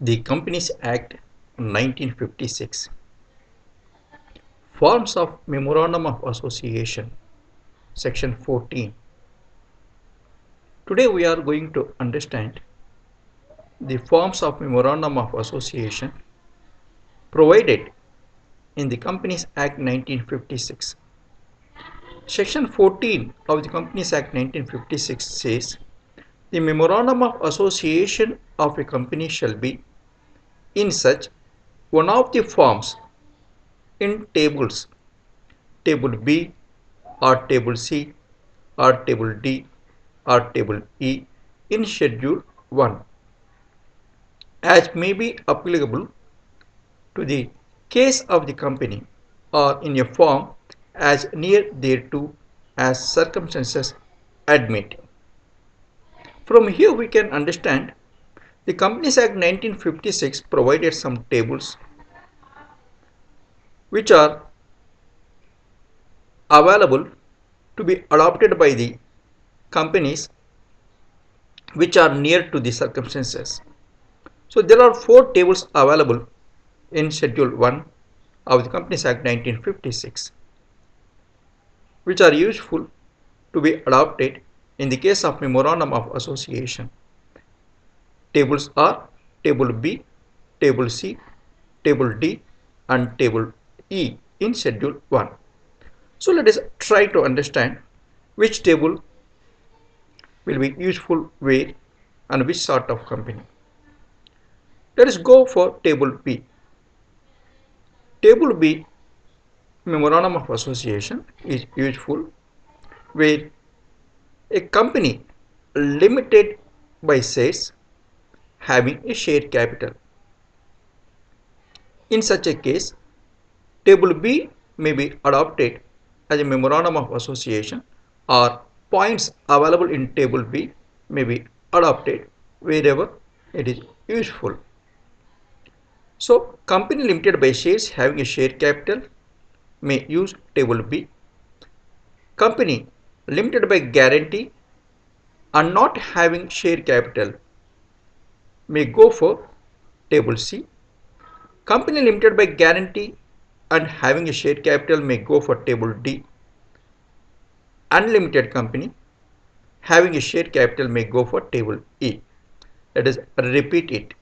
The Companies Act 1956. Forms of Memorandum of Association, Section 14. Today we are going to understand the forms of Memorandum of Association provided in the Companies Act 1956. Section 14 of the Companies Act 1956 says, the Memorandum of Association of a company shall be in such one of the forms in tables, Table B or Table C or Table D or Table E in Schedule 1, as may be applicable to the case of the company or in a form as near thereto as circumstances admit. From here we can understand the Companies Act 1956 provided some tables which are available to be adopted by the companies which are near to the circumstances. So there are 4 tables available in Schedule 1 of the Companies Act 1956 which are useful to be adopted in the case of Memorandum of Association. Tables are Table B, Table C, Table D and Table E in Schedule 1. So let us try to understand which table will be useful where and which sort of company. Let us go for Table B. Table B, Memorandum of Association, is useful where a company limited by shares having a share capital. In such a case, Table B may be adopted as a Memorandum of Association, or points available in Table B may be adopted wherever it is useful. So, company limited by shares having a share capital may use Table B. Company limited by guarantee and not having share capital may go for Table C. Company limited by guarantee and having a share capital may go for Table D. Unlimited company having a share capital may go for Table E. Let us repeat it.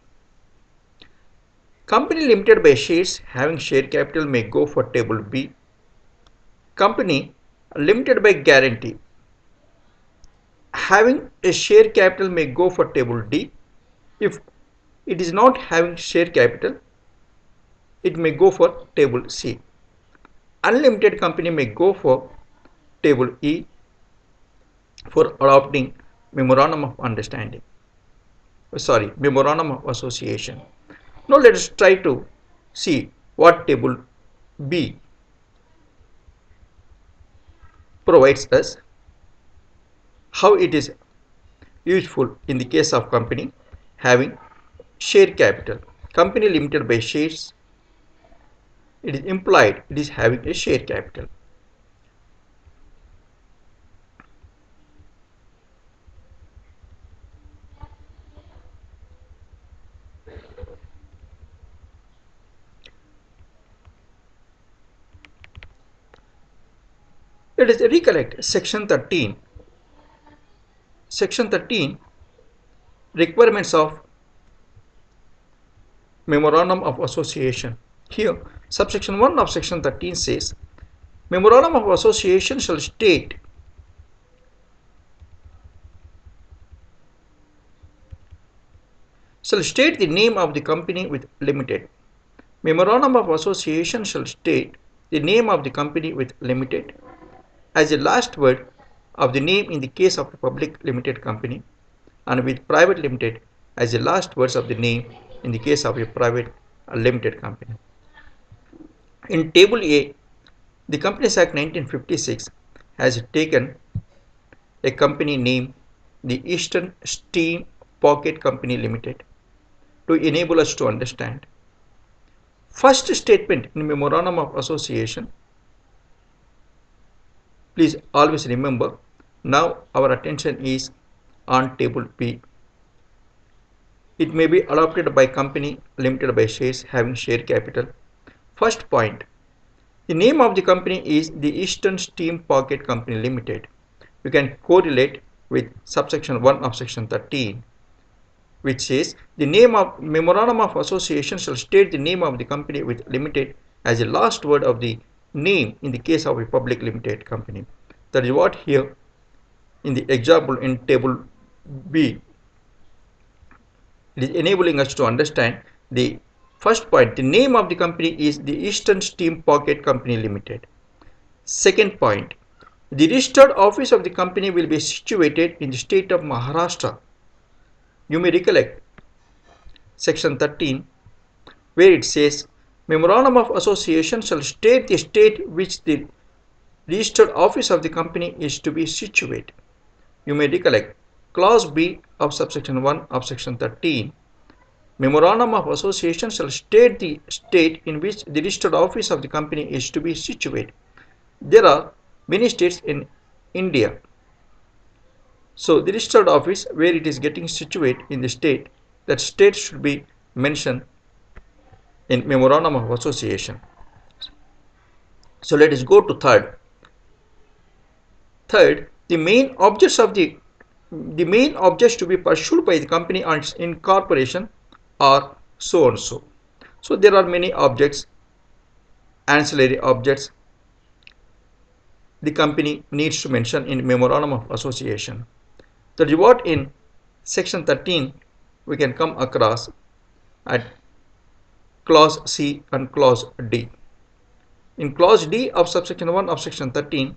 Company limited by shares having share capital may go for Table B. Company limited by guarantee having a share capital may go for Table D. If it is not having share capital, it may go for Table C. Unlimited company may go for Table E for adopting Memorandum of Understanding. Memorandum of Association. Now let us try to see what Table B provides us, how it is useful in the case of company having share capital. Company limited by shares, it is implied it is having a share capital. Let us recollect Section 13. Section 13, requirements of Memorandum of Association. Here, subsection 1 of Section 13 says, Memorandum of Association shall state the name of the company with limited. Memorandum of Association shall state the name of the company with limited as the last word of the name in the case of a public limited company, and with private limited as the last words of the name in the case of a private limited company. In Table A, the Companies Act 1956 has taken a company name, the Eastern Steam Pocket Company Limited, to enable us to understand. First statement in Memorandum of Association, please always remember, now our attention is on Table B. It may be adopted by company limited by shares having share capital. First point, the name of the company is the Eastern Steam Pocket Company Limited. You can correlate with subsection 1 of section 13, which says the name of Memorandum of Association shall state the name of the company with limited as the last word of the name in the case of a public limited company. That is what here in the example in table B, it is enabling us to understand the first point. The name of the company is the Eastern Steam Pocket Company Limited. Second point, the registered office of the company will be situated in the state of Maharashtra. You may recollect section 13 where it says Memorandum of Association shall state the state which the registered office of the company is to be situated. You may recollect clause B of subsection 1 of section 13. Memorandum of Association shall state the state in which the registered office of the company is to be situated. There are many states in India. So the registered office where it is getting situated in the state, that state should be mentioned in Memorandum of Association. So let us go to third. Third, the main objects to be pursued by the company and its incorporation are so and so. So there are many objects, ancillary objects the company needs to mention in Memorandum of Association. That is what in section 13 we can come across at clause C and clause D. In clause D of subsection 1 of section 13,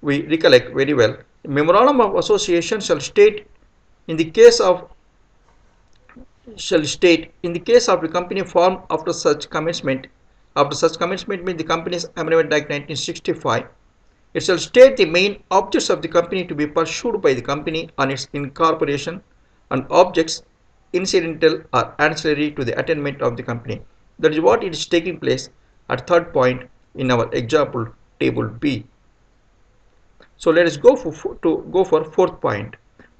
we recollect very well, Memorandum of Association shall state in the case of the company formed after such commencement means the Companies Amendment Act 1965, it shall state the main objects of the company to be pursued by the company on its incorporation and objects incidental or ancillary to the attainment of the company. That is what it is taking place at third point in our example table B. So let us go for fourth point.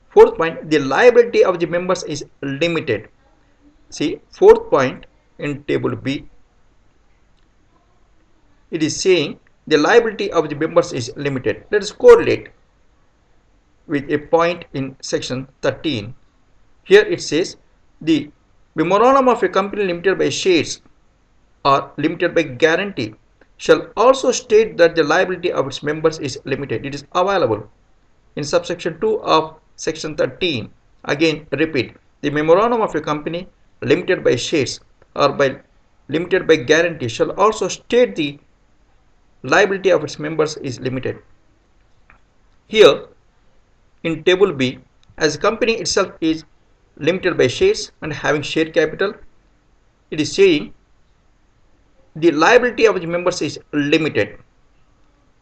Fourth point, the liability of the members is limited. See, fourth point in table B, it is saying the liability of the members is limited. Let us correlate with a point in section 13. Here it says the memorandum of a company limited by shares or limited by guarantee shall also state that the liability of its members is limited. It is available in subsection 2 of section 13. Again repeat, the memorandum of a company limited by shares or by limited by guarantee shall also state the liability of its members is limited. Here in table B, as the company itself is limited by shares and having share capital, it is saying the liability of the members is limited.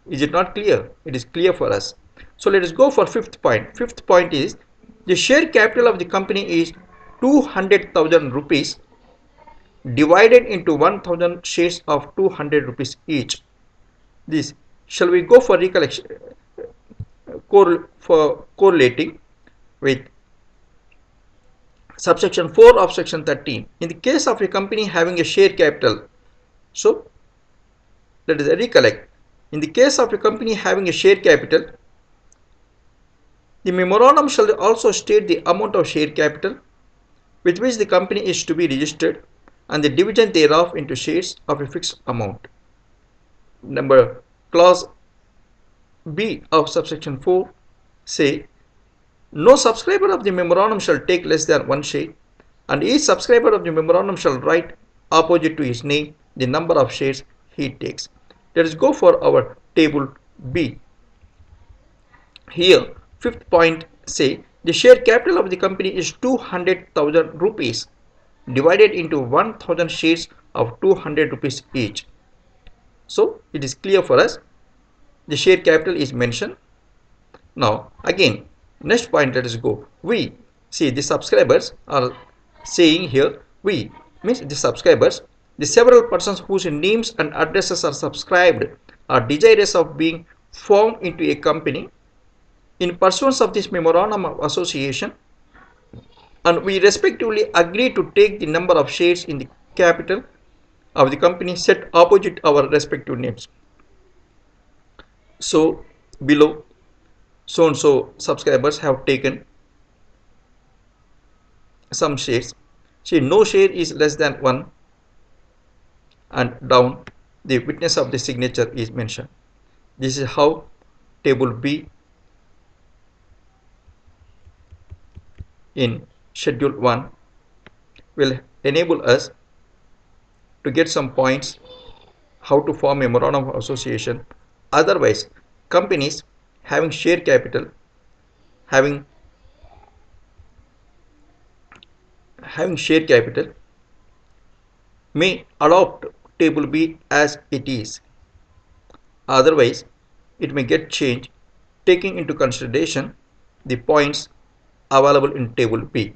Is it not clear? It is clear for us. So let us go for fifth point. Fifth point is the share capital of the company is 200,000 rupees divided into 1,000 shares of 200 rupees each. This shall we go for recollection for correlating with subsection 4 of section 13. In the case of a company having a share capital, so let us recollect. In the case of a company having a share capital, the memorandum shall also state the amount of share capital with which the company is to be registered and the division thereof into shares of a fixed amount. Number clause B of subsection 4 say no subscriber of the memorandum shall take less than one share and each subscriber of the memorandum shall write opposite to his name the number of shares he takes. Let us go for our table B. Here fifth point say the share capital of the company is 200,000 rupees divided into 1,000 shares of 200 rupees each. So it is clear for us, the share capital is mentioned. Now again next point, let us go. We see the subscribers are saying here, we means the subscribers, the several persons whose names and addresses are subscribed are desirous of being formed into a company in pursuance of this memorandum of association and we respectively agree to take the number of shares in the capital of the company set opposite our respective names. So below, so and so subscribers have taken some shares. See, no share is less than 1, and down the witness of the signature is mentioned. This is how table B in schedule 1 will enable us to get some points how to form a memorandum of association. Otherwise, companies having share capital, having share capital may adopt table B as it is. Otherwise, it may get changed taking into consideration the points available in table B.